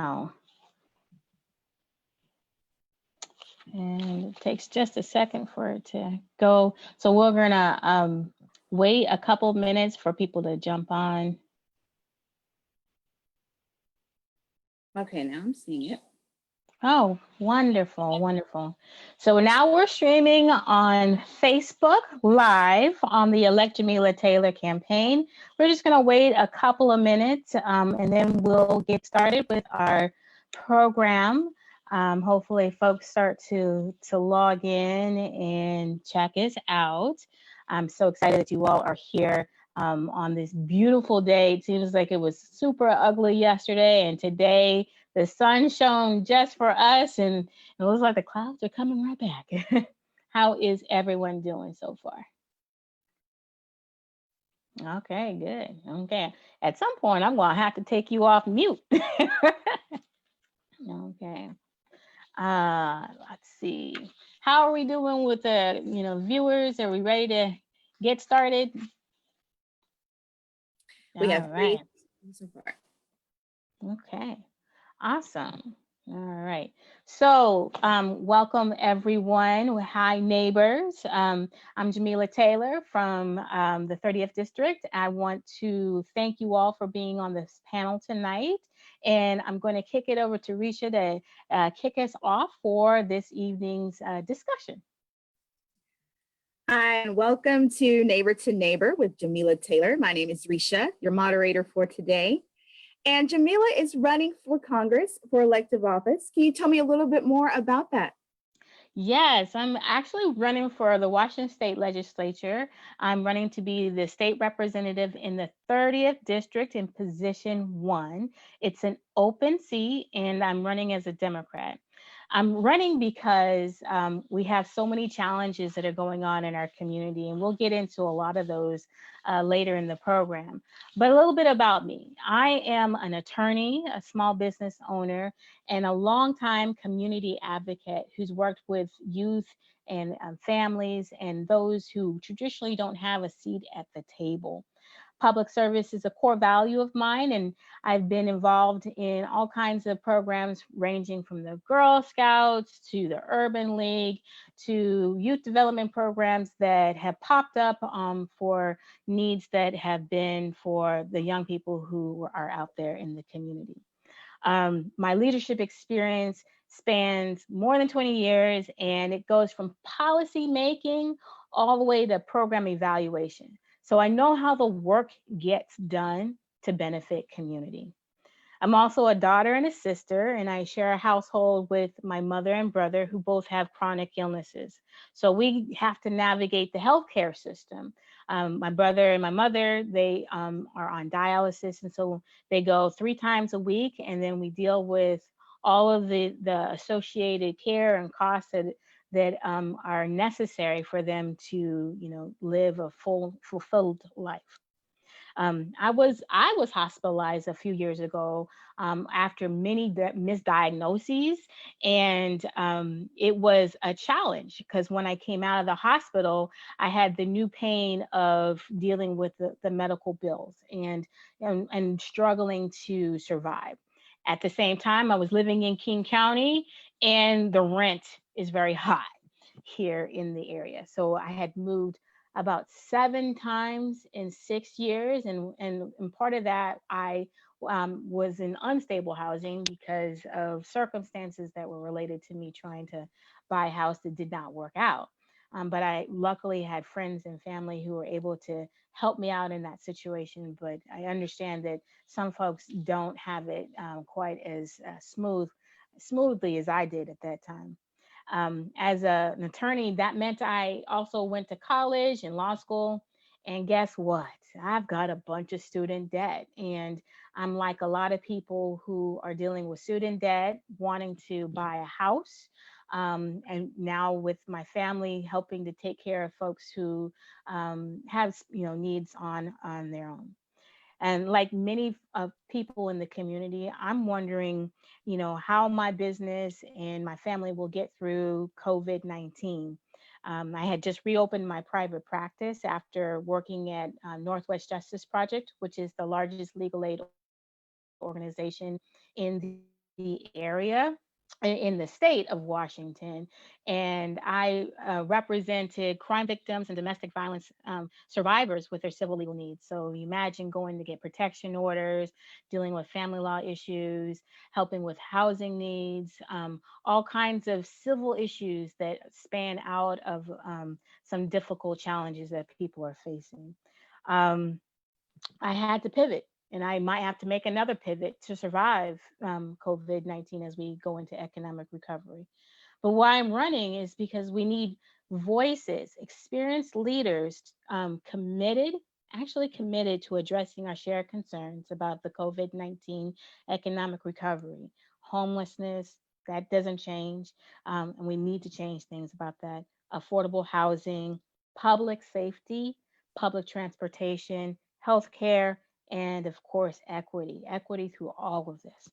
now. And it takes just a second for it to go. So we're gonna wait a couple minutes for people to jump on. Okay, now I'm seeing it. Oh, wonderful, wonderful. So now we're streaming on Facebook Live on the Elect Jamila Taylor campaign. We're just going to wait a couple of minutes and then we'll get started with our program. Hopefully folks start to log in and check us out. I'm so excited that you all are here on this beautiful day. It seems like it was super ugly yesterday, and today the sun shone just for us, and it looks like the clouds are coming right back. How is everyone doing so far? Okay, good. Okay. At some point, I'm going to have to take you off mute. Okay. Let's see. How are we doing with the, viewers? Are we ready to get started? We have right. 3 so far. Okay. Awesome. All right. So welcome everyone. Hi neighbors. I'm Jamila Taylor from the 30th District. I want to thank you all for being on this panel tonight. And I'm going to kick it over to Risha to kick us off for this evening's discussion. Hi, and welcome to Neighbor with Jamila Taylor. My name is Risha, your moderator for today. And Jamila is running for Congress for elective office. Can you tell me a little bit more about that? Yes, I'm actually running for the Washington State Legislature. I'm running to be the state representative in the 30th District in position 1. It's an open seat, and I'm running as a Democrat. I'm running because we have so many challenges that are going on in our community, and we'll get into a lot of those later in the program. But a little bit about me. I am an attorney, a small business owner, and a longtime community advocate who's worked with youth and families and those who traditionally don't have a seat at the table. Public service is a core value of mine, and I've been involved in all kinds of programs ranging from the Girl Scouts to the Urban League to youth development programs that have popped up for needs that have been for the young people who are out there in the community. My leadership experience spans more than 20 years, and it goes from policy making all the way to program evaluation. So I know how the work gets done to benefit community. I'm also a daughter and a sister, and I share a household with my mother and brother who both have chronic illnesses. So we have to navigate the healthcare system. My brother and my mother, they are on dialysis, and so they go 3 times a week, and then we deal with all of the associated care and costs that are necessary for them to, live a fulfilled life. I was hospitalized a few years ago after many misdiagnoses, and it was a challenge because when I came out of the hospital, I had the new pain of dealing with the medical bills and struggling to survive. At the same time, I was living in King County, and the rent is very high here in the area. So I had moved about 7 times in 6 years. And part of that, I was in unstable housing because of circumstances that were related to me trying to buy a house that did not work out. But I luckily had friends and family who were able to help me out in that situation. But I understand that some folks don't have it quite as smoothly as I did at that time. As an attorney, that meant I also went to college and law school. And guess what? I've got a bunch of student debt. And I'm like a lot of people who are dealing with student debt, wanting to buy a house. And now with my family, helping to take care of folks who have needs on their own. And like many people in the community, I'm wondering, how my business and my family will get through COVID-19. I had just reopened my private practice after working at Northwest Justice Project, which is the largest legal aid organization in the United States. the area in the state of Washington, and I represented crime victims and domestic violence survivors with their civil legal needs. So you imagine going to get protection orders, dealing with family law issues, helping with housing needs, all kinds of civil issues that span out of some difficult challenges that people are facing. I had to pivot, and I might have to make another pivot to survive COVID-19 as we go into economic recovery. But why I'm running is because we need voices, experienced leaders, actually committed to addressing our shared concerns about the COVID-19 economic recovery. Homelessness, that doesn't change, and we need to change things about that. Affordable housing, public safety, public transportation, healthcare, and of course, equity through all of this.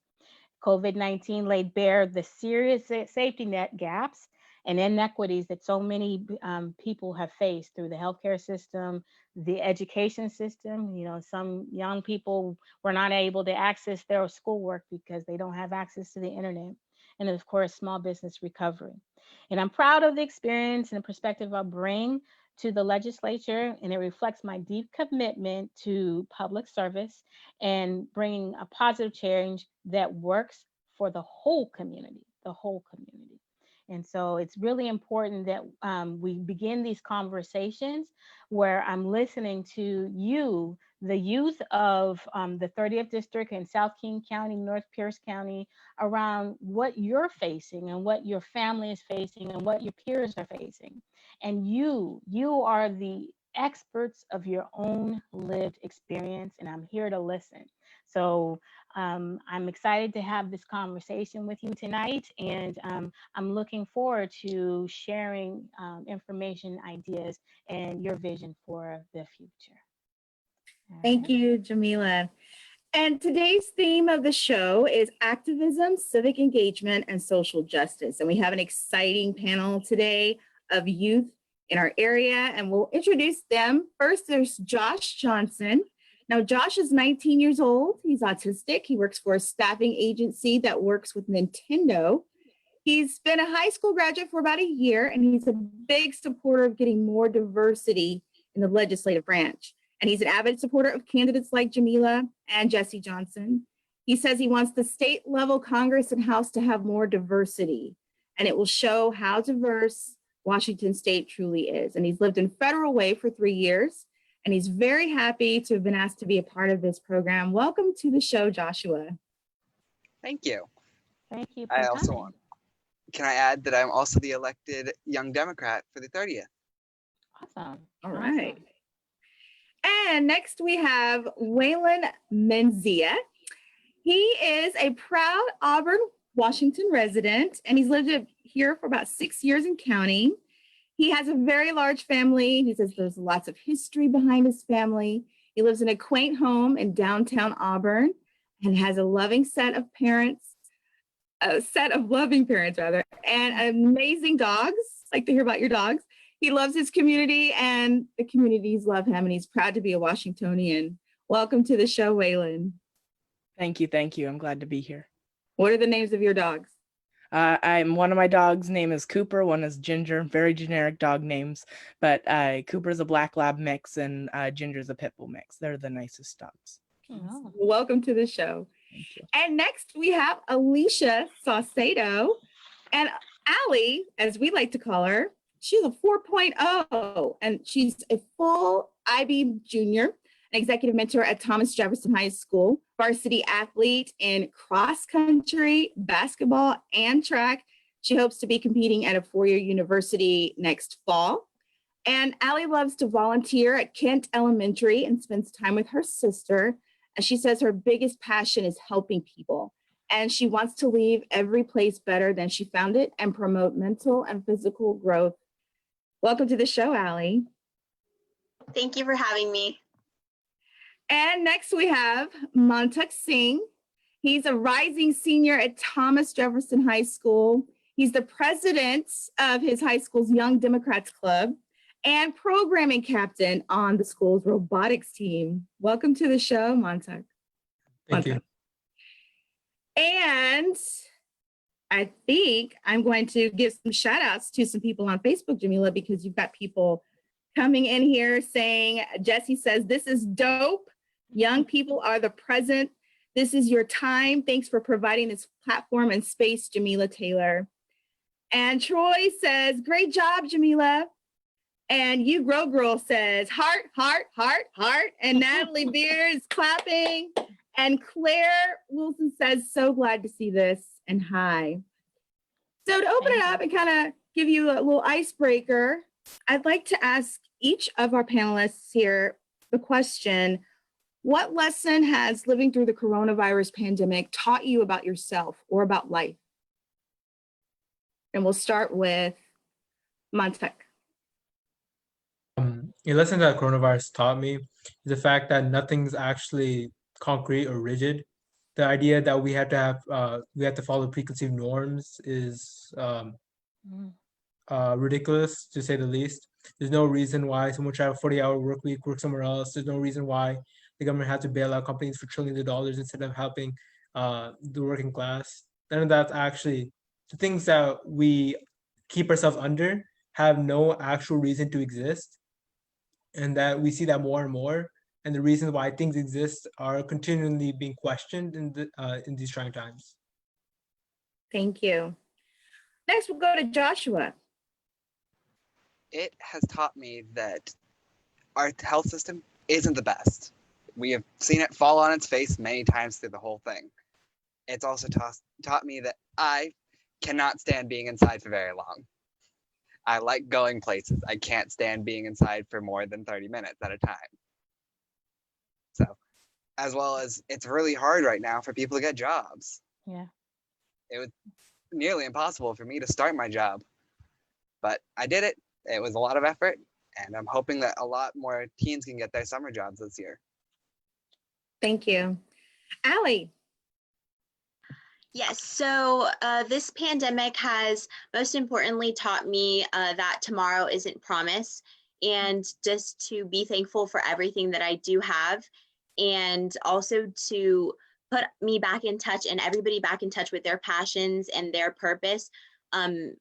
COVID-19 laid bare the serious safety net gaps and inequities that so many people have faced through the healthcare system, the education system. You know, some young people were not able to access their schoolwork because they don't have access to the internet. And of course, small business recovery. And I'm proud of the experience and the perspective I bring to the legislature, and it reflects my deep commitment to public service and bringing a positive change that works for the whole community, the whole community. And so it's really important that we begin these conversations where I'm listening to you, the youth of the 30th District in South King County, North Pierce County, around what you're facing and what your family is facing and what your peers are facing. And you are the experts of your own lived experience, and I'm here to listen. So I'm excited to have this conversation with you tonight, and I'm looking forward to sharing information, ideas, and your vision for the future. Thank you, Jamila. And today's theme of the show is activism, civic engagement, and social justice. And we have an exciting panel today of youth in our area, and we'll introduce them. First, there's Josh Johnson. Now, Josh is 19 years old. He's autistic. He works for a staffing agency that works with Nintendo. He's been a high school graduate for about a year, and he's a big supporter of getting more diversity in the legislative branch. And he's an avid supporter of candidates like Jamila and Jesse Johnson. He says he wants the state level Congress and House to have more diversity, and it will show how diverse Washington State truly is. And he's lived in Federal Way for 3 years, and he's very happy to have been asked to be a part of this program. Welcome to the show, Joshua. Thank you. Thank you. Can I add that I'm also the elected Young Democrat for the 30th? Awesome. All right. And next we have Waylon Menzia. He is a proud Auburn, Washington resident, and he's lived here for about 6 years and counting. He has a very large family. He says there's lots of history behind his family. He lives in a quaint home in downtown Auburn and has a loving set of loving parents, and amazing dogs. Like to hear about your dogs. He loves his community and the communities love him, and he's proud to be a Washingtonian. Welcome to the show, Waylon. Thank you. Thank you. I'm glad to be here. What are the names of your dogs? One of my dogs' name is Cooper. One is Ginger. Very generic dog names, but Cooper's a black lab mix and Ginger's a pit bull mix. They're the nicest dogs. Oh. Welcome to the show. Thank you. And next we have Alicia Saucedo, and Allie, as we like to call her. She's a 4.0, and she's a full IB junior, an executive mentor at Thomas Jefferson High School, varsity athlete in cross country, basketball, and track. She hopes to be competing at a four-year university next fall. And Allie loves to volunteer at Kent Elementary and spends time with her sister. And she says her biggest passion is helping people. And she wants to leave every place better than she found it and promote mental and physical growth. Welcome to the show, Allie. Thank you for having me. And next we have Mantak Singh. He's a rising senior at Thomas Jefferson High School. He's the president of his high school's Young Democrats Club and programming captain on the school's robotics team. Welcome to the show, Mantak. Thank you. And I think I'm going to give some shout outs to some people on Facebook, Jamila, because you've got people coming in here saying, Jesse says, this is dope. Young people are the present. This is your time. Thanks for providing this platform and space, Jamila Taylor. And Troy says, great job, Jamila. And You Grow Girl says, heart, heart, heart, heart. And Natalie Beer is clapping. And Claire Wilson says, so glad to see this, and hi. So to open it up and kind of give you a little icebreaker, I'd like to ask each of our panelists here the question, what lesson has living through the coronavirus pandemic taught you about yourself or about life? And we'll start with Montek. A lesson that coronavirus taught me is the fact that nothing's actually concrete or rigid. The idea that we have to follow preconceived norms is ridiculous, to say the least. There's no reason why someone should have a 40-hour work week, work somewhere else. There's no reason why the government has to bail out companies for trillions of dollars instead of helping the working class. None of that's actually the things that we keep ourselves under have no actual reason to exist, and that we see that more and more. And the reasons why things exist are continually being questioned in these trying times. Thank you. Next, we'll go to Joshua. It has taught me that our health system isn't the best. We have seen it fall on its face many times through the whole thing. It's also taught me that I cannot stand being inside for very long. I like going places. I can't stand being inside for more than 30 minutes at a time. So, as well as it's really hard right now for people to get jobs. Yeah. It was nearly impossible for me to start my job, but I did it. It was a lot of effort, and I'm hoping that a lot more teens can get their summer jobs this year. Thank you. Allie. Yes, so this pandemic has most importantly taught me that tomorrow isn't promised, and just to be thankful for everything that I do have, and also to put me back in touch and everybody back in touch with their passions and their purpose,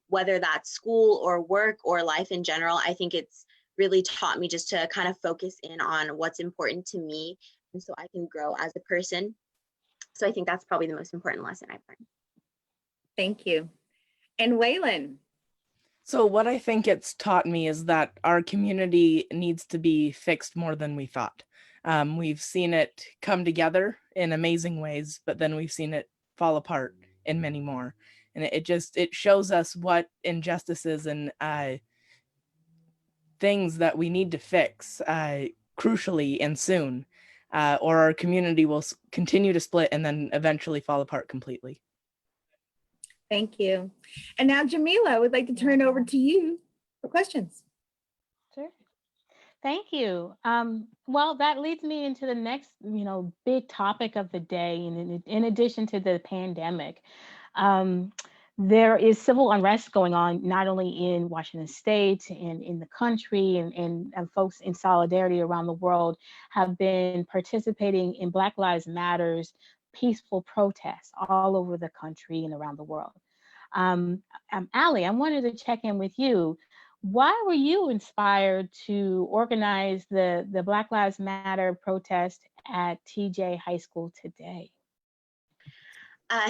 whether that's school or work or life in general. I think it's really taught me just to kind of focus in on what's important to me, and so I can grow as a person. So I think that's probably the most important lesson I've learned. Thank you. And Waylon. So what I think it's taught me is that our community needs to be fixed more than we thought. We've seen it come together in amazing ways, but then we've seen it fall apart in many more. And it shows us what injustices and things that we need to fix crucially and soon. Or our community will continue to split and then eventually fall apart completely. Thank you. And now, Jamila, I would like to turn it over to you for questions. Sure. Thank you. Well, that leads me into the next, big topic of the day. And in addition to the pandemic, there is civil unrest going on, not only in Washington State and in the country, and folks in solidarity around the world have been participating in Black Lives Matter's peaceful protests all over the country and around the world. Allie, I wanted to check in with you. Why were you inspired to organize the Black Lives Matter protest at TJ High School today?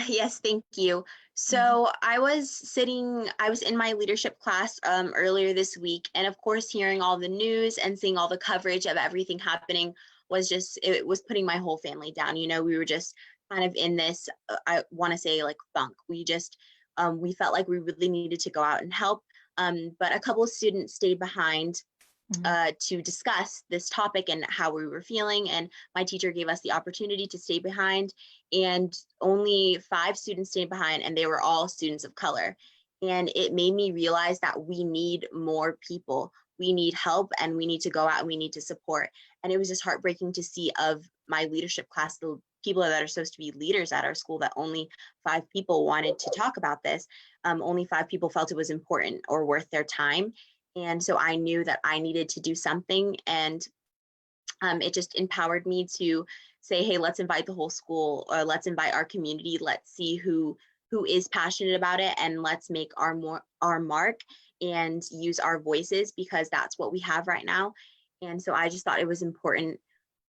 Yes, thank you. So I was in my leadership class earlier this week, and of course, hearing all the news and seeing all the coverage of everything happening it was putting my whole family down. We were just kind of in this, I want to say, like, funk. We felt like we really needed to go out and help, but a couple of students stayed behind to discuss this topic and how we were feeling. And my teacher gave us the opportunity to stay behind, and only 5 students stayed behind, and they were all students of color. And it made me realize that we need more people. We need help, and we need to go out and we need to support. And it was just heartbreaking to see of my leadership class, the people that are supposed to be leaders at our school, that only 5 people wanted to talk about this. Only 5 people felt it was important or worth their time. And so I knew that I needed to do something. And It just empowered me to say, hey, let's invite the whole school, or let's invite our community. Let's see who is passionate about it, and let's make our mark and use our voices, because that's what we have right now. And so I just thought it was important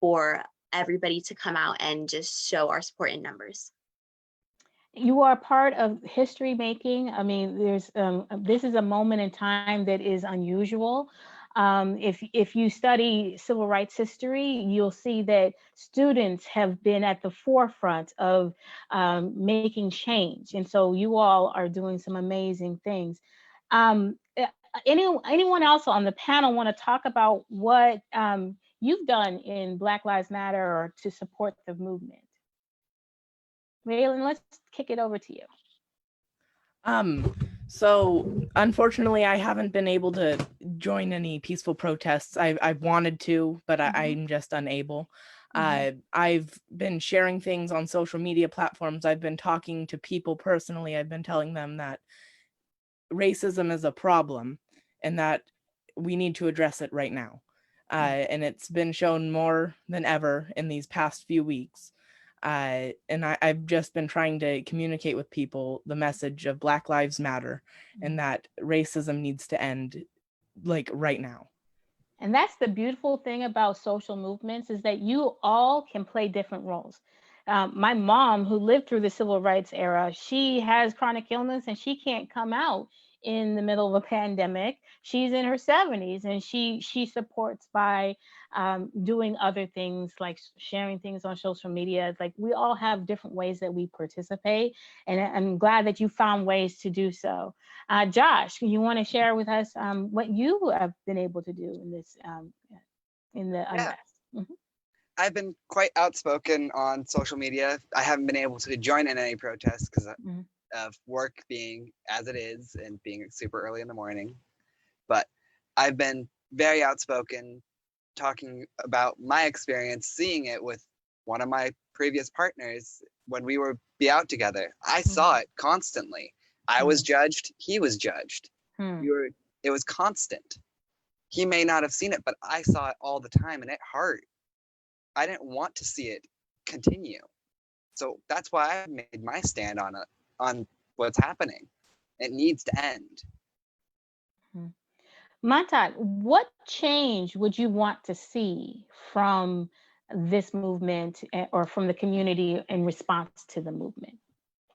for everybody to come out and just show our support in numbers. You are part of history making. I mean, this is a moment in time that is unusual. If you study civil rights history, you'll see that students have been at the forefront of making change, and so you all are doing some amazing things. Anyone else on the panel want to talk about what you've done in Black Lives Matter or to support the movement? Raylan, let's kick it over to you. So unfortunately, I haven't been able to join any peaceful protests. I've wanted to, but I'm just unable. I've been sharing things on social media platforms. I've been talking to people personally. I've been telling them that racism is a problem and that we need to address it right now. And it's been shown more than ever in these past few weeks. And I've just been trying to communicate with people the message of Black Lives Matter and that racism needs to end, like, right now. And that's the beautiful thing about social movements, is that you all can play different roles. My mom, who lived through the civil rights era, she has chronic illness and she can't come out in the middle of a pandemic. She's in her 70s, and she supports by doing other things like sharing things on social media. Like, we all have different ways that we participate, and I'm glad that you found ways to do so. Josh, you want to share with us what you have been able to do in this in the unrest? I've been quite outspoken on social media. I haven't been able to join in any protests because of work being as it is and being super early in the morning. But I've been very outspoken, talking about my experience, seeing it with one of my previous partners when we would be out together. I saw it constantly. I was judged, he was judged. It was constant. He may not have seen it, but I saw it all the time, and it hurt. I didn't want to see it continue. So that's why I made my stand on what's happening. It needs to end. Montauk, what change would you want to see from this movement or from the community in response to the movement?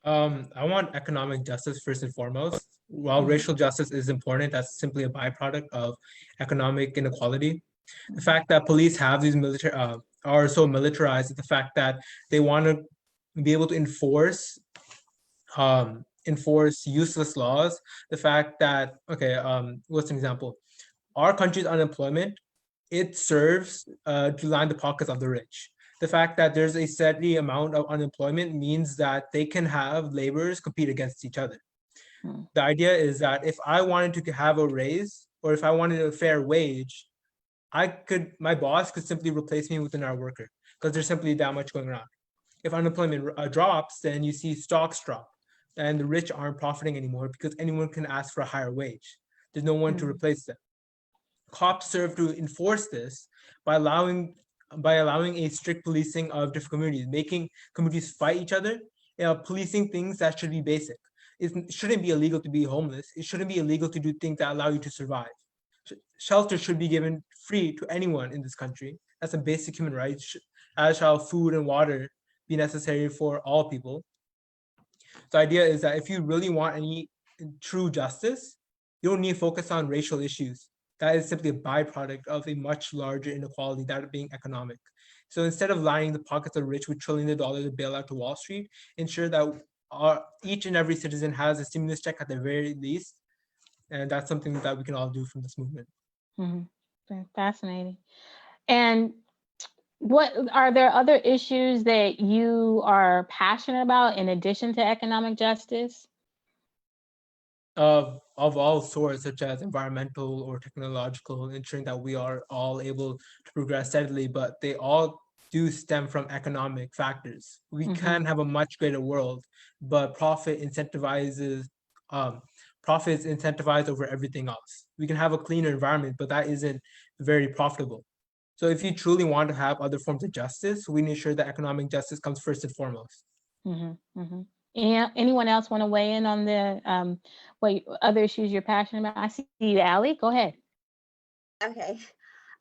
I want economic justice first and foremost. While racial justice is important, that's simply a byproduct of economic inequality. The fact that police have these are so militarized, the fact that they want to be able to enforce useless laws, the fact that, what's an example? Our country's unemployment, it serves to line the pockets of the rich. The fact that there's a steady amount of unemployment means that they can have laborers compete against each other. The idea is that if I wanted to have a raise, or if I wanted a fair wage, my boss could simply replace me with another worker, because there's simply that much going around. If unemployment drops, then you see stocks drop, and the rich aren't profiting anymore because anyone can ask for a higher wage. There's no one to replace them. Cops serve to enforce this by allowing a strict policing of different communities, making communities fight each other, policing things that should be basic. It shouldn't be illegal to be homeless. It shouldn't be illegal to do things that allow you to survive. Shelter should be given free to anyone in this country. That's a basic human right, as shall food and water be necessary for all people. The idea is that if you really want any true justice, you don't need to focus on racial issues. That is simply a byproduct of a much larger inequality, that being economic. So instead of lining the pockets of the rich with trillions of dollars to bail out to Wall Street, ensure that each and every citizen has a stimulus check at the very least. And that's something that we can all do from this movement. Fascinating. And what are there other issues that you are passionate about in addition to economic justice? Of all sorts, such as environmental or technological, ensuring that we are all able to progress steadily, but they all do stem from economic factors. We can have a much greater world, but profits incentivized over everything else. We can have a cleaner environment, but that isn't very profitable. So if you truly want to have other forms of justice, we need to ensure that economic justice comes first and foremost. Anyone else want to weigh in on the other issues you're passionate about? I see you, Allie. Go ahead. Okay.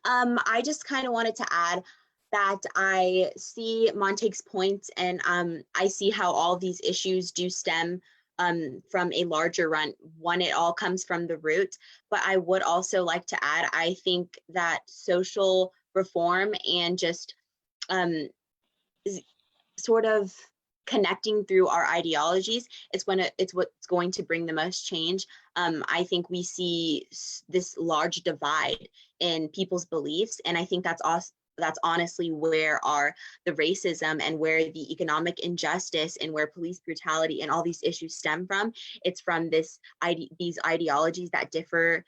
I just kind of wanted to add that I see Montague's point, and I see how all these issues do stem from a larger one. It all comes from the root. But I would also like to add, I think that social reform and just sort of connecting through our ideologies it's what's going to bring the most change. I think we see this large divide in people's beliefs, and I think that's honestly where the racism and where the economic injustice and where police brutality and all these issues stem from. It's from these ideologies that differ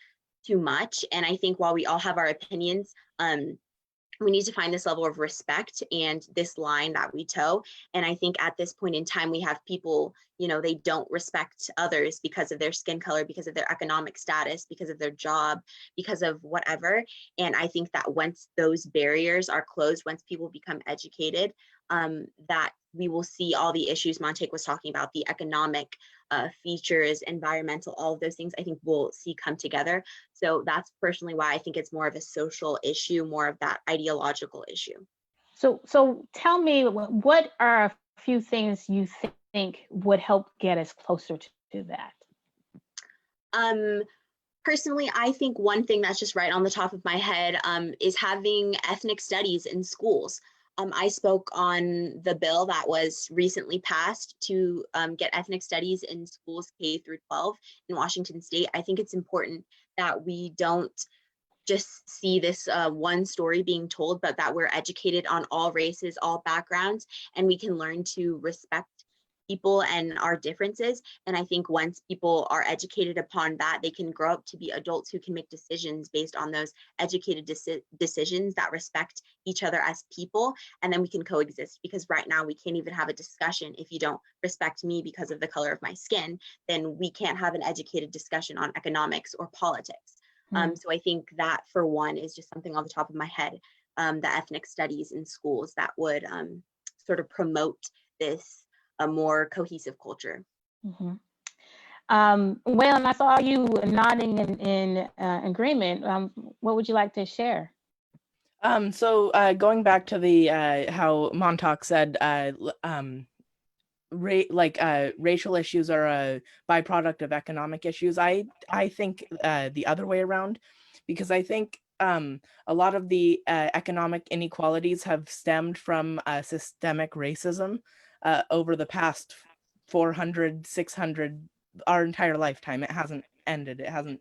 too much. And I think while we all have our opinions, we need to find this level of respect and this line that we toe. And I think at this point in time, we have people, they don't respect others because of their skin color, because of their economic status, because of their job, because of whatever. And I think that once those barriers are closed, once people become educated, that we will see all the issues Montague was talking about, the economic features, environmental, all of those things, I think we'll see come together. So that's personally why I think it's more of a social issue, more of that ideological issue. So tell me, what are a few things you think would help get us closer to that? Personally, I think one thing that's just right on the top of my head is having ethnic studies in schools. I spoke on the bill that was recently passed to get ethnic studies in schools K through 12 in Washington State. I think it's important that we don't just see this one story being told, but that we're educated on all races, all backgrounds, and we can learn to respect people and our differences. And I think once people are educated upon that, they can grow up to be adults who can make decisions based on those educated decisions that respect each other as people. And then we can coexist, because right now we can't even have a discussion. If you don't respect me because of the color of my skin, then we can't have an educated discussion on economics or politics. So I think that, for one, is just something on the top of my head, the ethnic studies in schools that would sort of promote a more cohesive culture. Waylon, I saw you nodding in agreement. What would you like to share? So going back to the how Montauk said, racial issues are a byproduct of economic issues. I think the other way around, because I think a lot of the economic inequalities have stemmed from systemic racism over the past 400, 600, our entire lifetime. It hasn't ended. It hasn't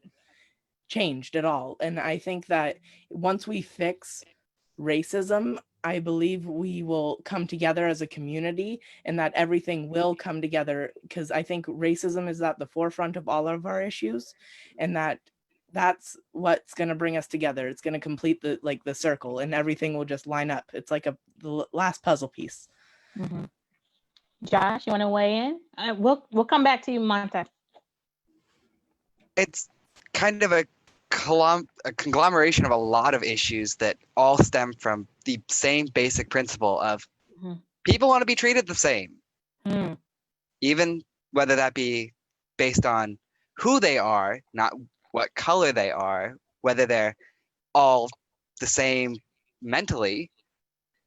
changed at all. And I think that once we fix racism, I believe we will come together as a community, and that everything will come together, because I think racism is at the forefront of all of our issues, and that's what's going to bring us together. It's going to complete the circle, and everything will just line up. It's like the last puzzle piece. Mm-hmm. Josh, you want to weigh in? We'll come back to you, Montague. It's kind of a conglomeration of a lot of issues that all stem from the same basic principle of people want to be treated the same, even whether that be based on who they are, not what color they are, whether they're all the same mentally,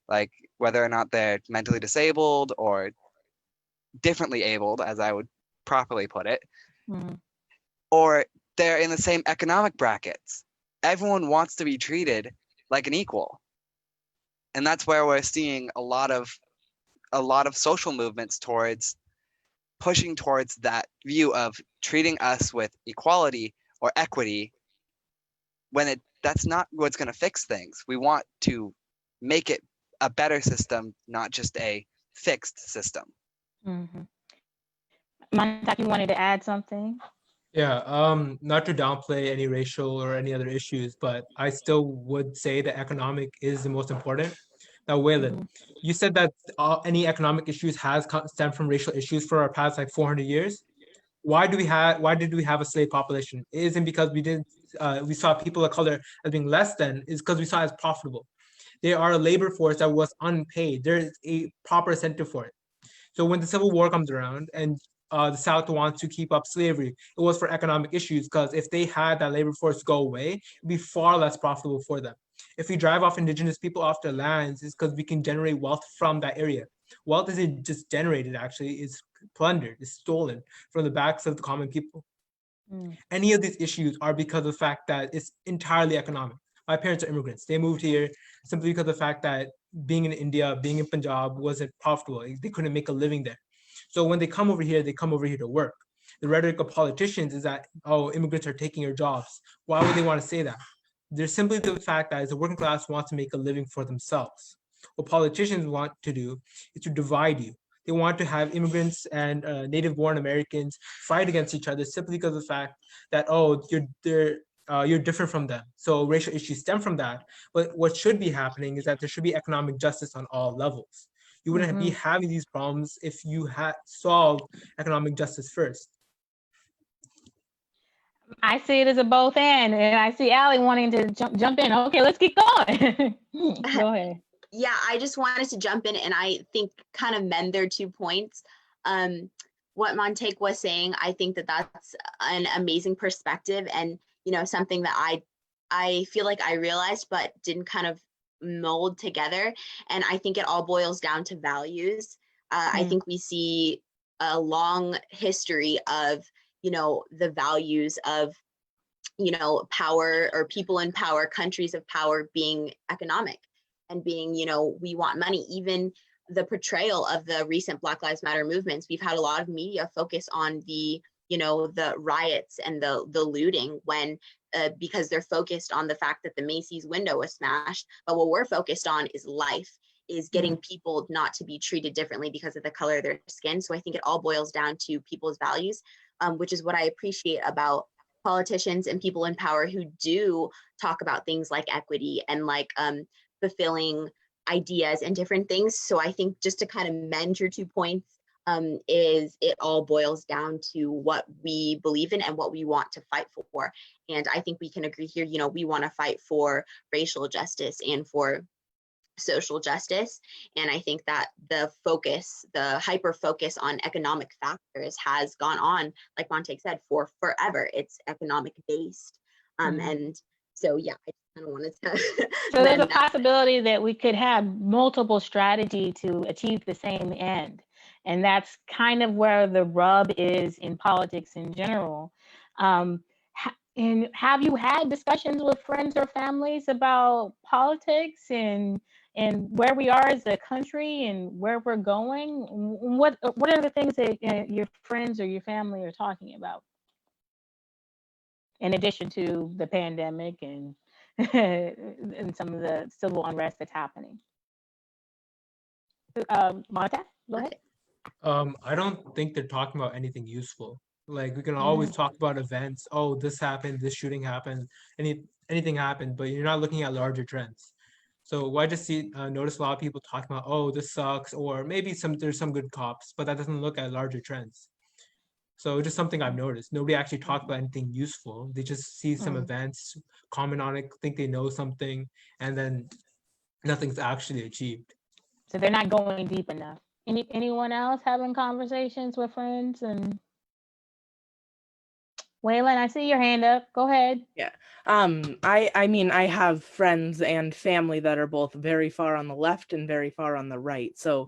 like whether or not they're mentally disabled or differently abled, as I would properly put it, or they're in the same economic brackets. Everyone wants to be treated like an equal. And that's where we're seeing a lot of social movements towards pushing towards that view of treating us with equality or equity, when that's not what's going to fix things. We want to make it a better system, not just a fixed system. Montague, you wanted to add something? Yeah, not to downplay any racial or any other issues, but I still would say that economic is the most important. Now, Waylon, you said that any economic issues has stemmed from racial issues for our past 400 years. Why did we have a slave population? It isn't because we saw people of color as being less than, it's because we saw it as profitable. They are a labor force that was unpaid. There is a proper incentive for it. So when the Civil War comes around and the South wants to keep up slavery, it was for economic issues, because if they had that labor force go away, it'd be far less profitable for them. If we drive off indigenous people off their lands, it's because we can generate wealth from that area. Wealth isn't just generated, actually, it's plundered, it's stolen from the backs of the common people. Any of these issues are because of the fact that it's entirely economic. My parents are immigrants. They moved here simply because of the fact that being in India, being in Punjab wasn't profitable. They couldn't make a living there. So when they come over here to work. The rhetoric of politicians is that, oh, immigrants are taking your jobs. Why would they want to say that? There's simply the fact that the working class wants to make a living for themselves. What politicians want to do is to divide you. They want to have immigrants and native-born Americans fight against each other simply because of the fact that, oh, you're different from them. So racial issues stem from that. But what should be happening is that there should be economic justice on all levels. You wouldn't be having these problems if you had solved economic justice first. I see it as a both and I see Allie wanting to jump in. Okay, let's keep going. Go ahead. Yeah, I just wanted to jump in and I think kind of mend their 2 points. What Montague was saying, I think that that's an amazing perspective, and something that I feel like I realized but didn't kind of mold together. And I think it all boils down to values. I think we see a long history of the values of power, or people in power, countries of power, being economic and being we want money. Even the portrayal of the recent Black Lives Matter movements, we've had a lot of media focus on the the riots and the looting, when because they're focused on the fact that the Macy's window was smashed. But what we're focused on is life, is getting people not to be treated differently because of the color of their skin. So I think it all boils down to people's values, which is what I appreciate about politicians and people in power who do talk about things like equity and like fulfilling ideas and different things. So I think, just to kind of mend your 2 points, is it all boils down to what we believe in and what we want to fight for. And I think we can agree here, we want to fight for racial justice and for social justice. And I think that the hyper focus on economic factors has gone on, like Montague said, for forever. It's economic based. And so, yeah, I kind of wanted to. So there's a possibility that we could have multiple strategy to achieve the same end. And that's kind of where the rub is in politics in general. And have you had discussions with friends or families about politics and where we are as a country and where we're going? What are the things that your friends or your family are talking about, in addition to the pandemic and and some of the civil unrest that's happening? Monica, go ahead. I don't think they're talking about anything useful. Like, we can always talk about events. Oh, this happened, this shooting happened, anything happened, but you're not looking at larger trends. So I just notice a lot of people talking about, oh, this sucks, or maybe there's some good cops, but that doesn't look at larger trends. So just something I've noticed. Nobody actually talked about anything useful. They just see some events, comment on it, think they know something, and then nothing's actually achieved. So they're not going deep enough. Anyone else having conversations with friends? And Waylon, I see your hand up. Go ahead. Yeah. I mean, I have friends and family that are both very far on the left and very far on the right. So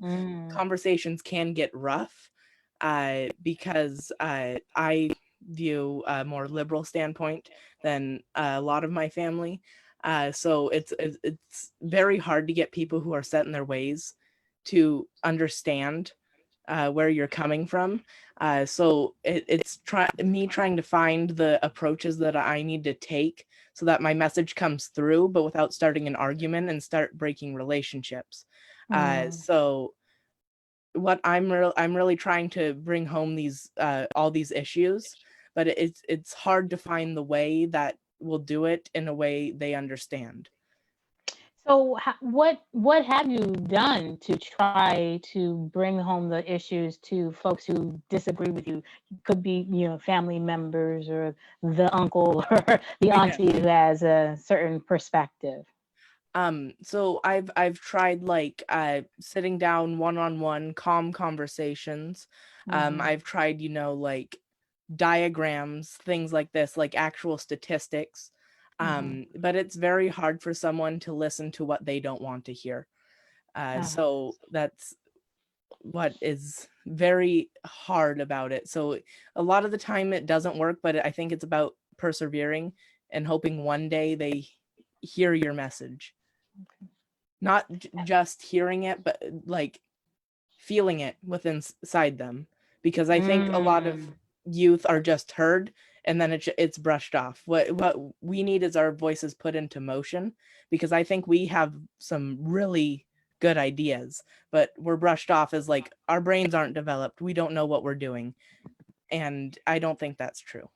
conversations can get rough because I view a more liberal standpoint than a lot of my family. So it's very hard to get people who are set in their ways to understand where you're coming from. So it's me trying to find the approaches that I need to take so that my message comes through, but without starting an argument and start breaking relationships. So what I'm really trying to bring home these all these issues, but it's hard to find the way that will do it in a way they understand. So what have you done to try to bring home the issues to folks who disagree with you? Could be, family members or the uncle or the auntie who has a certain perspective. So I've tried like sitting down one-on-one calm conversations. Mhm. I've tried, like diagrams, things like this, like actual statistics. Mhm. But it's very hard for someone to listen to what they don't want to hear. Uh-huh. So that's what is very hard about it. So a lot of the time it doesn't work, but I think it's about persevering and hoping one day they hear your message. Not just hearing it, but like feeling it within inside them. Because I think a lot of Mm. youth are just heard and then it's brushed off. What we need is our voices put into motion, because I think we have some really good ideas, but we're brushed off as like our brains aren't developed. We don't know what we're doing. And I don't think that's true.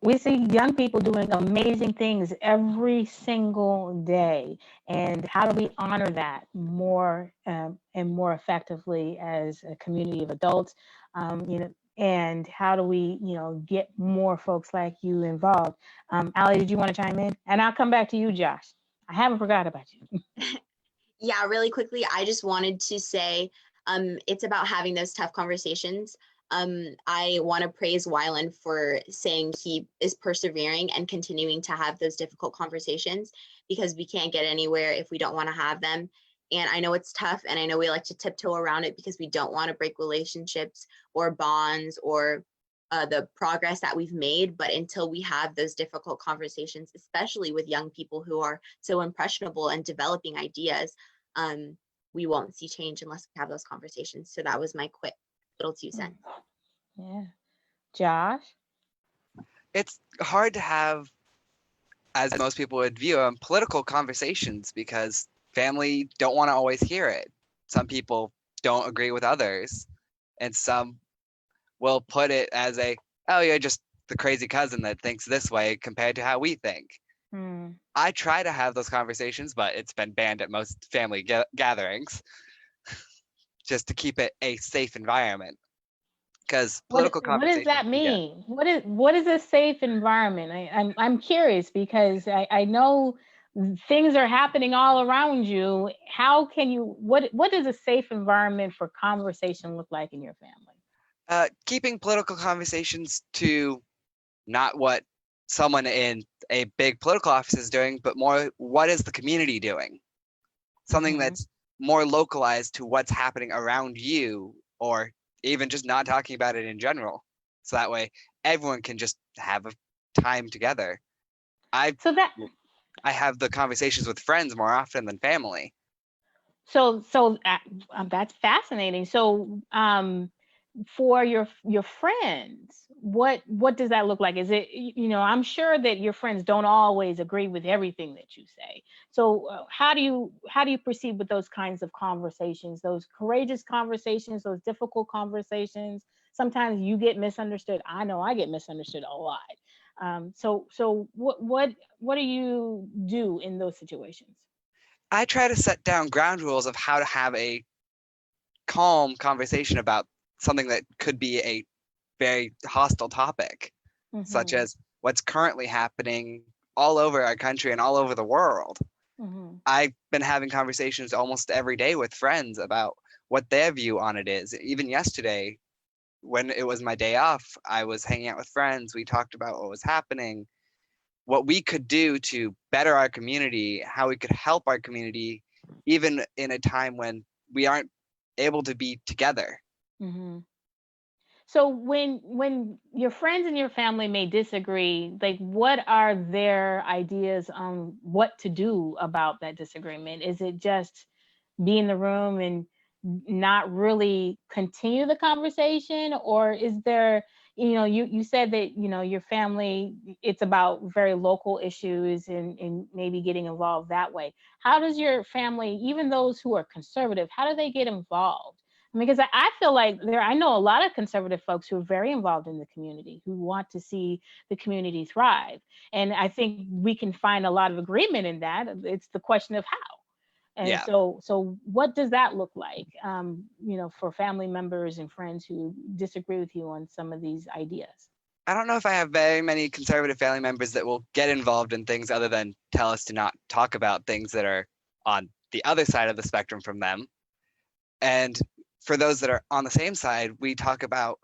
We see young people doing amazing things every single day. And how do we honor that more and more effectively as a community of adults? And how do we, get more folks like you involved? Allie, did you want to chime in? And I'll come back to you, Josh. I haven't forgot about you. Yeah, really quickly, I just wanted to say it's about having those tough conversations. I want to praise Wyland for saying he is persevering and continuing to have those difficult conversations, because we can't get anywhere if we don't want to have them. And I know it's tough, and I know we like to tiptoe around it because we don't want to break relationships or bonds or the progress that we've made. But until we have those difficult conversations, especially with young people who are so impressionable and developing ideas, we won't see change unless we have those conversations. So that was my quick little 2 cents. Yeah. Josh? It's hard to have, as most people would view them, political conversations because family don't want to always hear it. Some people don't agree with others, and some will put it as oh, you're just the crazy cousin that thinks this way compared to how we think. Hmm. I try to have those conversations, but it's been banned at most family gatherings just to keep it a safe environment. Because political What does conversations that can get, mean? What is a safe environment? I'm curious because I know things are happening all around you. How can you what does a safe environment for conversation look like in your family? keeping political conversations to not what someone in a big political office is doing, but more what is the community doing? Something Mhm. that's more localized to what's happening around you, or even just not talking about it in general. So that way everyone can just have a time together. I So that I have the conversations with friends more often than family. that's fascinating. So for your friends, what does that look like? Is it, I'm sure that your friends don't always agree with everything that you say. So how do you proceed with those kinds of conversations, those courageous conversations, those difficult conversations? Sometimes you get misunderstood. I know I get misunderstood a lot. So what do you do in those situations? I try to set down ground rules of how to have a calm conversation about something that could be a very hostile topic, such Mm-hmm. as what's currently happening all over our country and all over the world. Mm-hmm. I've been having conversations almost every day with friends about what their view on it is. Even yesterday, when it was my day off, I was hanging out with friends. We talked about what was happening, what we could do to better our community, how we could help our community, even in a time when we aren't able to be together. Mm-hmm. So when your friends and your family may disagree, like what are their ideas on what to do about that disagreement? Is it just be in the room and not really continue the conversation, or is there, you said that, your family, it's about very local issues and maybe getting involved that way. How does your family, even those who are conservative, how do they get involved? Because I feel like I know a lot of conservative folks who are very involved in the community, who want to see the community thrive. And I think we can find a lot of agreement in that. It's the question of how. And Yeah. so what does that look like, for family members and friends who disagree with you on some of these ideas? I don't know if I have very many conservative family members that will get involved in things other than tell us to not talk about things that are on the other side of the spectrum from them. And for those that are on the same side, we talk about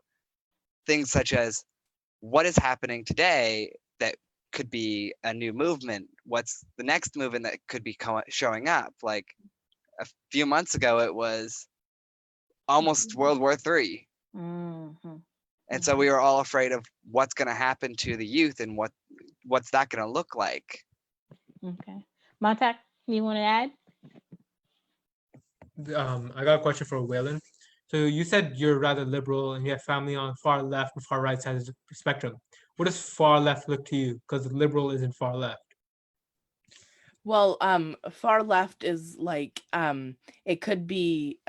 things such as what is happening today that could be a new movement. What's the next movement that could be showing up? Like a few months ago, it was almost World War III. Mm-hmm. And so we were all afraid of what's going to happen to the youth and what's that going to look like. Okay. Montauk, you want to add? I got a question for Waylon. So you said you're rather liberal and you have family on far left and far right sides of the spectrum. What does far left look to you? Because liberal isn't far left. Well, far left is like it could be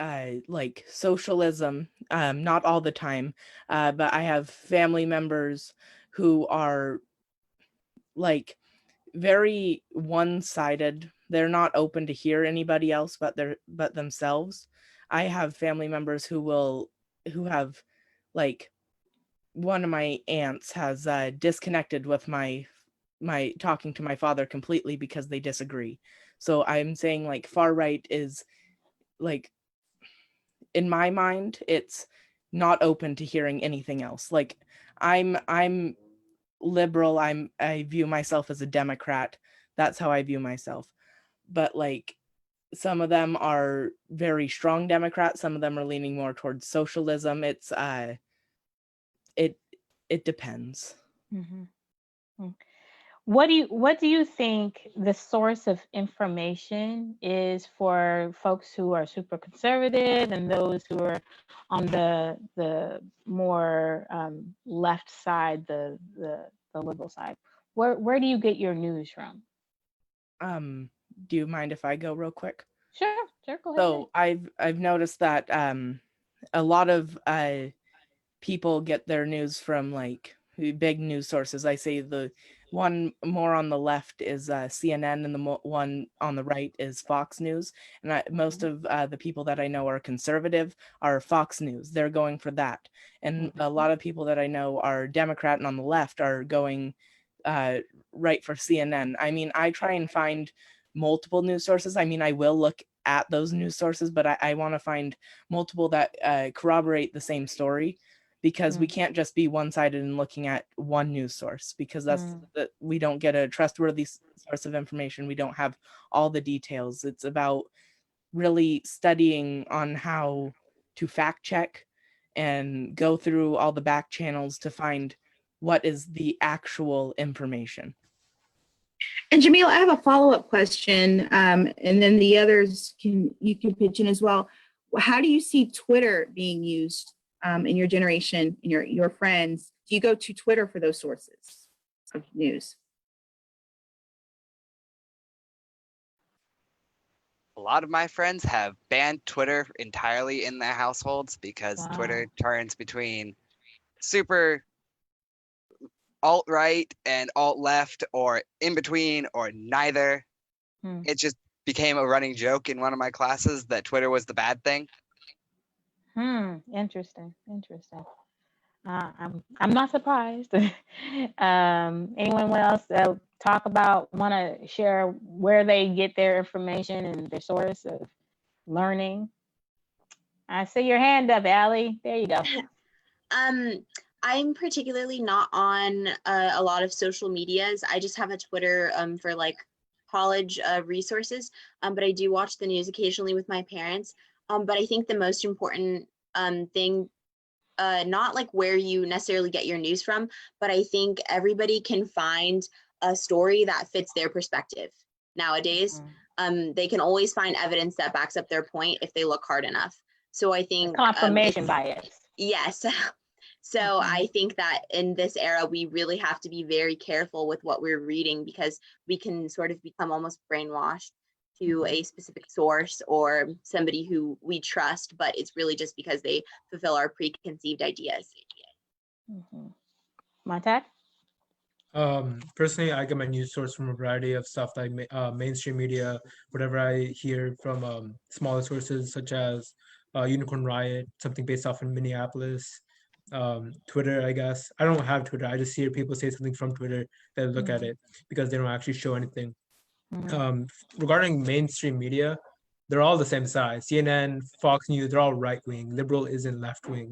like socialism, not all the time, but I have family members who are like very one-sided. They're not open to hear anybody else but themselves. I have family members who have like one of my aunts has disconnected with my talking to my father completely because they disagree. So I'm saying like far right is like, in my mind, it's not open to hearing anything else. Like I'm liberal. I view myself as a Democrat. That's how I view myself. But like some of them are very strong Democrats, some of them are leaning more towards socialism. It's it depends. Mm-hmm. What do you think the source of information is for folks who are super conservative and those who are on the more left side, the liberal side? Where do you get your news from? Do you mind if I go real quick? Sure, go ahead. So I've noticed that a lot of people get their news from like big news sources. I say the one more on the left is CNN, and the one on the right is Fox News. And most of the people that I know are conservative are Fox News. They're going for that. And a lot of people that I know are Democrat and on the left are going right for CNN. I mean, I try and find multiple news sources. I mean, I will look at those news sources, but I want to find multiple that corroborate the same story, because we can't just be one-sided in looking at one news source, because we don't get a trustworthy source of information. We don't have all the details. It's about really studying on how to fact check and go through all the back channels to find what is the actual information. And Jamila, I have a follow-up question, and then the others you can pitch in as well. How do you see Twitter being used in your generation, in your friends? Do you go to Twitter for those sources of news? A lot of my friends have banned Twitter entirely in their households because Twitter turns between super alt-right and alt-left, or in between, or neither. It just became a running joke in one of my classes that Twitter was the bad thing. Interesting. I'm not surprised. Anyone else want to share where they get their information and their source of learning? I see your hand up, Allie. There you go. I'm particularly not on a lot of social medias. I just have a Twitter for like college resources, but I do watch the news occasionally with my parents. But I think the most important thing, not like where you necessarily get your news from, but I think everybody can find a story that fits their perspective nowadays. They can always find evidence that backs up their point if they look hard enough. So I think confirmation bias. Yes. So I think that in this era, we really have to be very careful with what we're reading, because we can sort of become almost brainwashed to a specific source or somebody who we trust, but it's really just because they fulfill our preconceived ideas. Montauk? Personally, I get my news source from a variety of stuff like mainstream media, whatever I hear from smaller sources such as Unicorn Riot, something based off in Minneapolis, Twitter, I guess. I don't have Twitter. I just hear people say something from Twitter, then look at Mhm. it because they don't actually show anything. Mhm. Regarding mainstream media, they're all the same size. CNN, Fox News, they're all right wing. Liberal isn't left wing.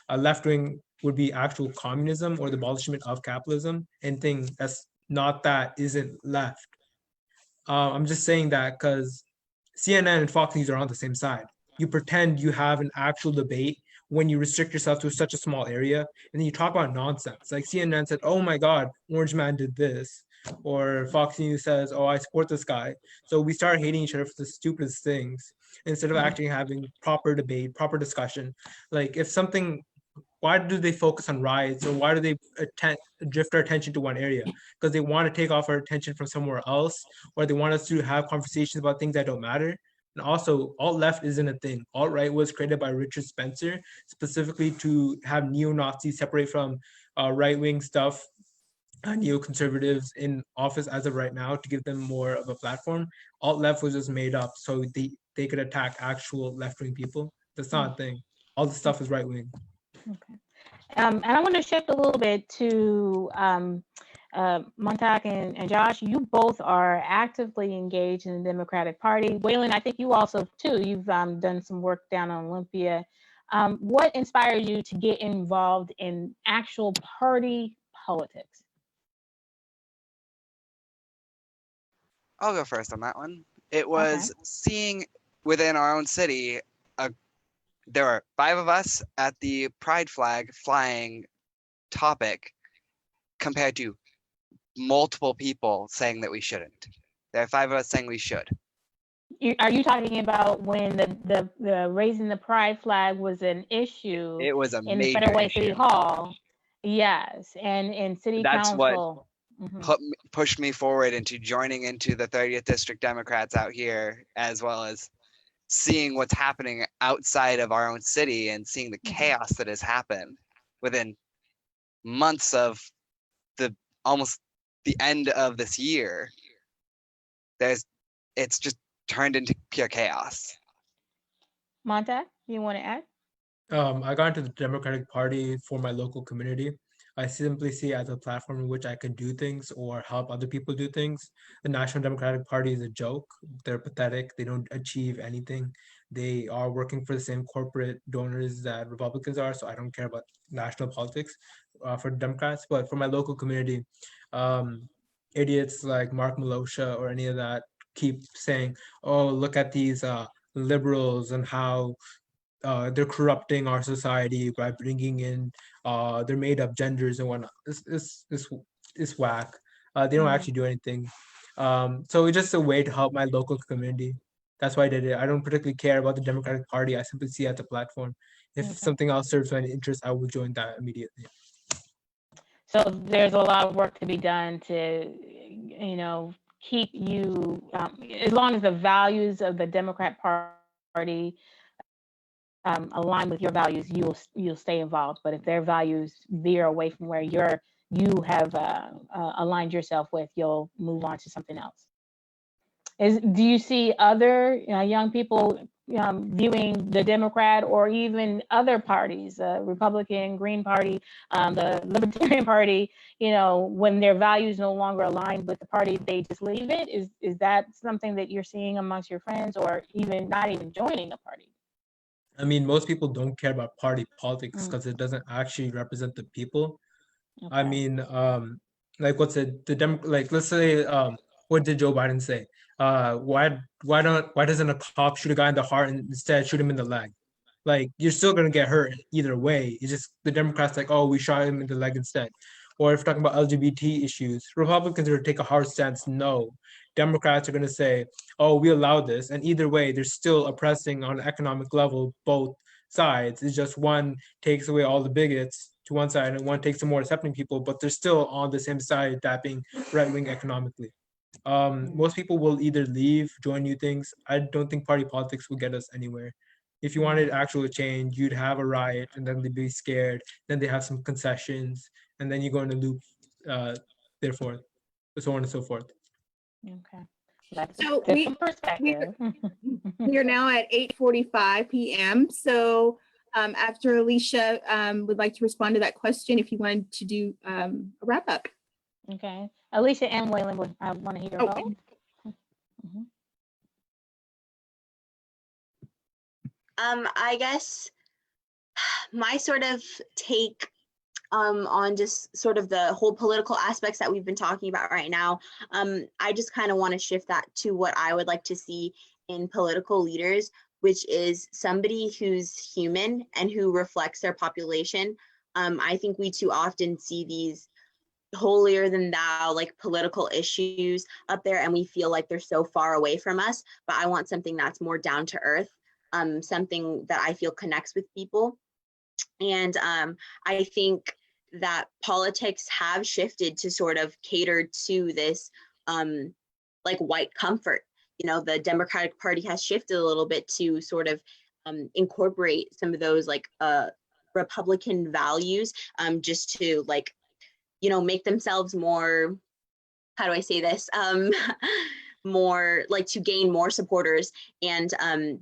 Left wing would be actual communism or the abolishment of capitalism. Anything that's not that isn't left. I'm just saying that because CNN and Fox News are on the same side. You pretend you have an actual debate when you restrict yourself to such a small area, and then you talk about nonsense. Like CNN said, "Oh my God, Orange Man did this," or Fox News says, "Oh, I support this guy." So we start hating each other for the stupidest things instead of actually having proper debate, proper discussion. Like if something, why do they focus on riots, or why do they drift our attention to one area? Because they want to take off our attention from somewhere else, or they want us to have conversations about things that don't matter. And also, alt left isn't a thing. Alt right was created by Richard Spencer specifically to have neo Nazis separate from right wing stuff, neoconservatives in office as of right now to give them more of a platform. Alt left was just made up so they could attack actual left wing people. That's not a thing. All the stuff is right wing. Okay. And I want to shift a little bit to Montauk and Josh. You both are actively engaged in the Democratic Party. Waylon, I think you also too. You've done some work down on Olympia. What inspired you to get involved in actual party politics? I'll go first on that one. It was seeing within our own city, there were 5 of us at the pride flag flying topic compared to multiple people saying that we shouldn't. There are 5 of us saying we should. Are you talking about when the raising the pride flag was an issue It was a in major Federal Way City issue. Hall? Yes, and in City That's what Council. pushed me forward into joining into the 30th District Democrats out here, as well as seeing what's happening outside of our own city and seeing the chaos that has happened within months of almost the end of this year. It's just turned into pure chaos. Montauk, you want to add? I got into the Democratic Party for my local community. I simply see it as a platform in which I can do things or help other people do things. The National Democratic Party is a joke. They're pathetic. They don't achieve anything. They are working for the same corporate donors that Republicans are. So I don't care about national politics for Democrats. But for my local community, idiots like Mark Malosha or any of that keep saying, "Oh, look at these liberals and how they're corrupting our society by bringing in their made up genders and whatnot." It's whack. They don't actually do anything. So it's just a way to help my local community. That's why I did it. I don't particularly care about the Democratic Party. I simply see it as a platform. If something else serves my interest, I will join that immediately. So there's a lot of work to be done to, keep you, as long as the values of the Democrat Party align with your values, you'll stay involved. But if their values veer away from where you have aligned yourself with, you'll move on to something else. Do you see other young people viewing the Democrat or even other parties, Republican, Green Party, the Libertarian Party, when their values no longer align with the party, they just leave it? Is that something that you're seeing amongst your friends, or even not even joining a party? I mean, most people don't care about party politics because it doesn't actually represent the people. I mean, like what's it? Like let's say, what did Joe Biden say? Why doesn't a cop shoot a guy in the heart and instead shoot him in the leg? Like you're still gonna get hurt either way. It's just the Democrats like, oh, we shot him in the leg instead. Or if talking about LGBT issues, Republicans are gonna take a hard stance, no. Democrats are gonna say, oh, we allow this. And either way, they're still oppressing on an economic level both sides. It's just one takes away all the bigots to one side and one takes the more accepting people, but they're still on the same side, that being right-wing economically. Most people will either leave, join new things. I don't think party politics will get us anywhere. If you wanted actual change, you'd have a riot and then they'd be scared. Then they have some concessions and then you go in a loop, therefore, so on and so forth. Okay. That's So a different perspective. we are now at 8:45 p.m. So After Alicia would like to respond to that question, if you wanted to do a wrap up. Okay. Alicia and Waylon, I want to hear Oh, both. Mhm. I guess my sort of take on just sort of the whole political aspects that we've been talking about right now. I just kind of want to shift that to what I would like to see in political leaders, which is somebody who's human and who reflects their population. I think we too often see these holier than thou like political issues up there and we feel like they're so far away from us, but I want something that's more down to earth, something that I feel connects with people. And I think that politics have shifted to sort of cater to this like white comfort. You know, the Democratic Party has shifted a little bit to sort of incorporate some of those like Republican values, just to like, you know, make themselves more, how do I say this? More like to gain more supporters. And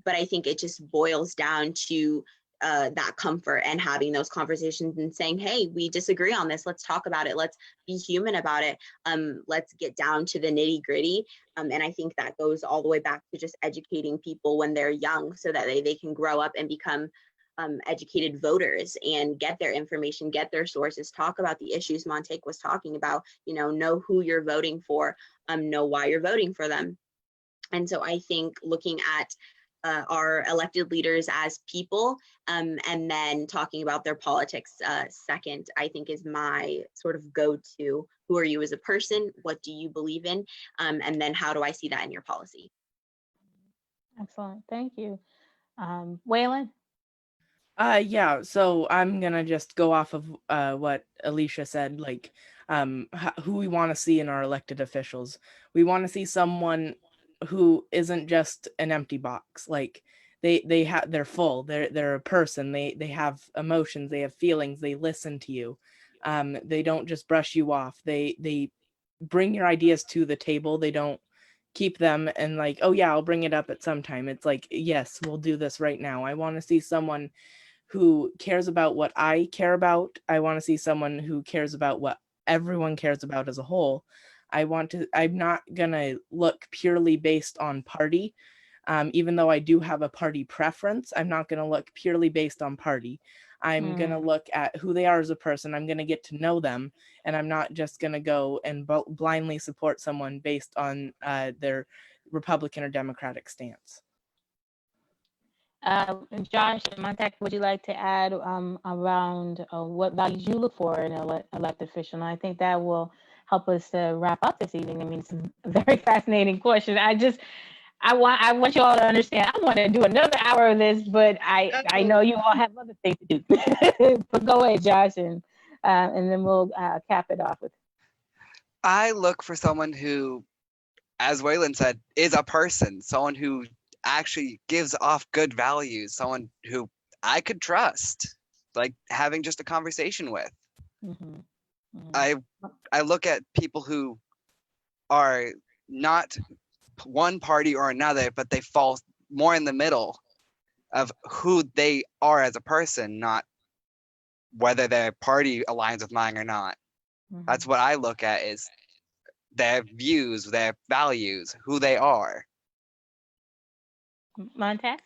but I think it just boils down to that comfort and having those conversations and saying, hey, we disagree on this. Let's talk about it. Let's be human about it. Let's get down to the nitty gritty. And I think that goes all the way back to just educating people when they're young so that they can grow up and become educated voters and get their information, get their sources, talk about the issues Montague was talking about, you know who you're voting for, know why you're voting for them. And so I think looking at our elected leaders as people, and then talking about their politics second, I think is my sort of go-to. Who are you as a person? What do you believe in? And then how do I see that in your policy? Excellent. Thank you. Waylon? Yeah, so I'm gonna just go off of what Alicia said, like who we want to see in our elected officials. We want to see someone who isn't just an empty box. Like they're full. They're a person. They have emotions. They have feelings. They listen to you. They don't just brush you off. They bring your ideas to the table. They don't keep them and like, oh yeah, I'll bring it up at some time. It's like, yes, we'll do this right now. I want to see someone who cares about what I care about. I want to see someone who cares about what everyone cares about as a whole. I'm not gonna look purely based on party. Even though I do have a party preference, I'm not gonna look purely based on party. I'm gonna look at who they are as a person. I'm gonna get to know them, and I'm not just gonna go and blindly support someone based on their Republican or Democratic stance. Josh and Montague, would you like to add around what values you look for in an elected official? And I think that will help us to wrap up this evening. I mean, some very fascinating questions. I want you all to understand. I want to do another hour of this, but I know you all have other things to do. But go ahead, Josh, and then we'll cap it off with. I look for someone who, as Waylon said, is a person, someone who actually gives off good values, someone who I could trust, like having just a conversation with. Mm-hmm. Mm-hmm. I look at people who are not one party or another, but they fall more in the middle of who they are as a person, not whether their party aligns with mine or not. Mm-hmm. That's what I look at, is their views, their values, who they are. Montague?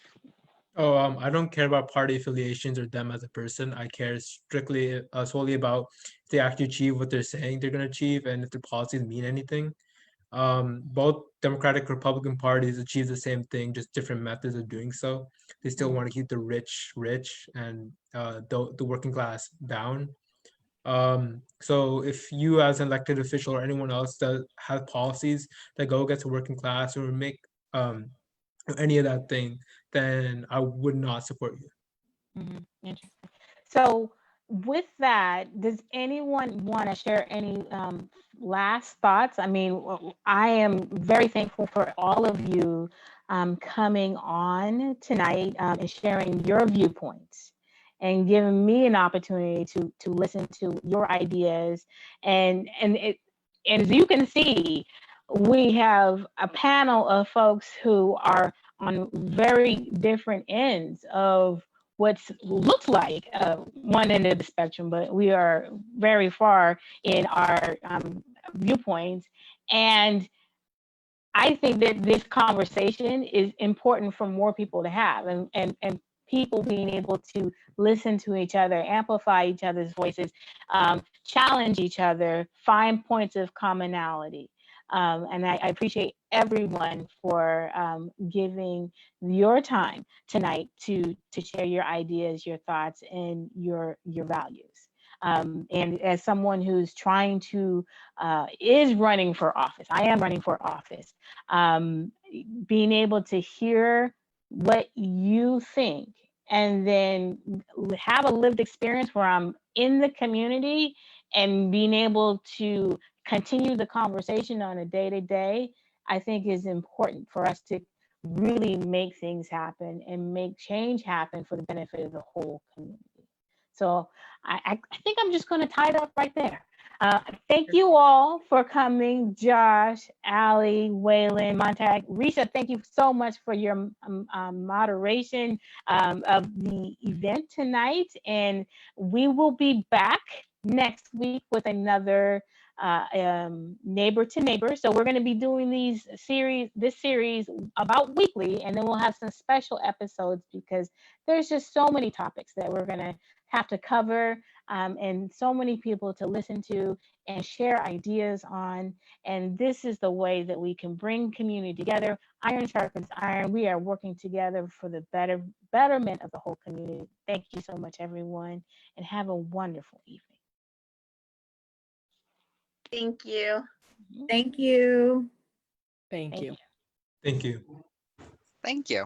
Oh, I don't care about party affiliations or them as a person. I care strictly solely about if they actually achieve what they're saying they're going to achieve and if their policies mean anything. Both Democratic Republican parties achieve the same thing, just different methods of doing so. They still want to keep the rich and the working class down. So if you as an elected official or anyone else that has policies that go against the working class or make any of that thing, then I would not support you. Mm-hmm. Interesting. So with that, does anyone want to share any last thoughts? I mean, I am very thankful for all of you coming on tonight and sharing your viewpoints and giving me an opportunity to listen to your ideas. And as you can see, we have a panel of folks who are on very different ends of what looks like one end of the spectrum, but we are very far in our viewpoints. And I think that this conversation is important for more people to have, and people being able to listen to each other, amplify each other's voices, challenge each other, find points of commonality. And I appreciate everyone for giving your time tonight to share your ideas, your thoughts, and your values. And as someone who's trying to is running for office, I am running for office. Being able to hear what you think and then have a lived experience where I'm in the community and being able to continue the conversation on a day-to-day, I think is important for us to really make things happen and make change happen for the benefit of the whole community. So I think I'm just going to tie it up right there. Thank you all for coming, Josh, Allie, Waylon, Montag, Risha. Thank you so much for your moderation of the event tonight, and we will be back next week with another neighbor to neighbor. So we're going to be doing this series about weekly, and then we'll have some special episodes because there's just so many topics that we're going to have to cover, and so many people to listen to and share ideas on. And this is the way that we can bring community together. Iron sharpens iron. We are working together for the betterment of the whole community. Thank you so much, everyone, and have a wonderful evening. Thank you. Thank you. Thank you. Thank you. Thank you.